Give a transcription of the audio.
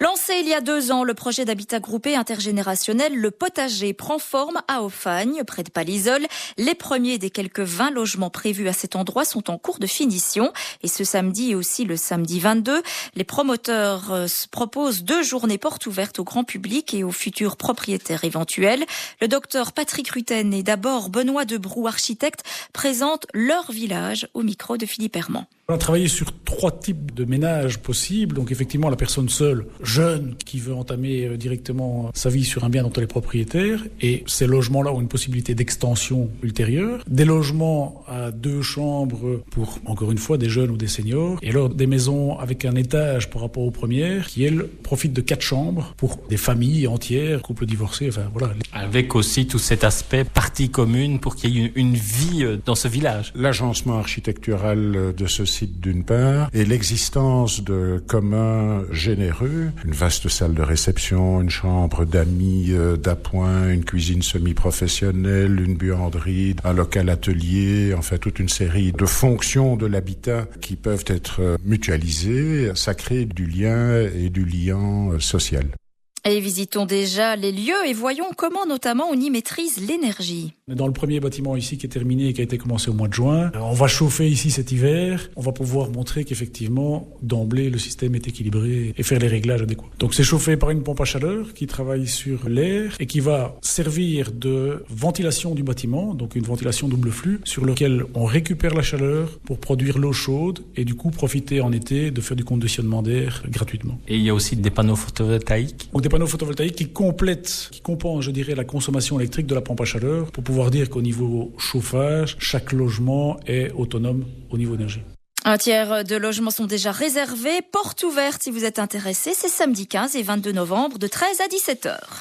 Lancé il y a 2 ans, le projet d'habitat groupé intergénérationnel Le Potager prend forme à Auffagne, près de Palaiseau. Les premiers des quelques 20 logements prévus à cet endroit sont en cours de finition. Et ce samedi et aussi le samedi 22, les promoteurs proposent 2 journées portes ouvertes au grand public et aux futurs propriétaires éventuels. Le docteur Patrick Rutten et d'abord Benoît Debrou, architecte, présentent leur village au micro de Philippe Herman. On a travaillé sur 3 types de ménages possibles. Donc effectivement, la personne seule, jeune, qui veut entamer directement sa vie sur un bien dont elle est propriétaire. Et ces logements-là ont une possibilité d'extension ultérieure. Des logements à 2 chambres pour, encore une fois, des jeunes ou des seniors. Et alors des maisons avec un étage par rapport aux premières qui, elles, profitent de 4 chambres pour des familles entières, couples divorcés, enfin voilà. Avec aussi tout cet aspect partie commune pour qu'il y ait une vie dans ce village. L'agencement architectural de ce site d'une part, et l'existence de communs généreux, une vaste salle de réception, une chambre d'amis d'appoint, une cuisine semi-professionnelle, une buanderie, un local atelier, enfin toute une série de fonctions de l'habitat qui peuvent être mutualisées, ça crée du lien et du lien social. Et visitons déjà les lieux et voyons comment notamment on y maîtrise l'énergie. Dans le premier bâtiment ici qui est terminé et qui a été commencé au mois de juin, on va chauffer ici cet hiver. On va pouvoir montrer qu'effectivement, d'emblée, le système est équilibré et faire les réglages adéquats. Donc c'est chauffé par une pompe à chaleur qui travaille sur l'air et qui va servir de ventilation du bâtiment, donc une ventilation double flux, sur lequel on récupère la chaleur pour produire l'eau chaude et du coup profiter en été de faire du conditionnement d'air gratuitement. Et il y a aussi des panneaux photovoltaïques. Donc des panneaux photovoltaïques qui compensent, je dirais, la consommation électrique de la pompe à chaleur pour pouvoir dire qu'au niveau chauffage, chaque logement est autonome au niveau énergie. 1/3 de logements sont déjà réservés. Porte ouverte si vous êtes intéressé, c'est samedi 15 et 22 novembre de 13 à 17h.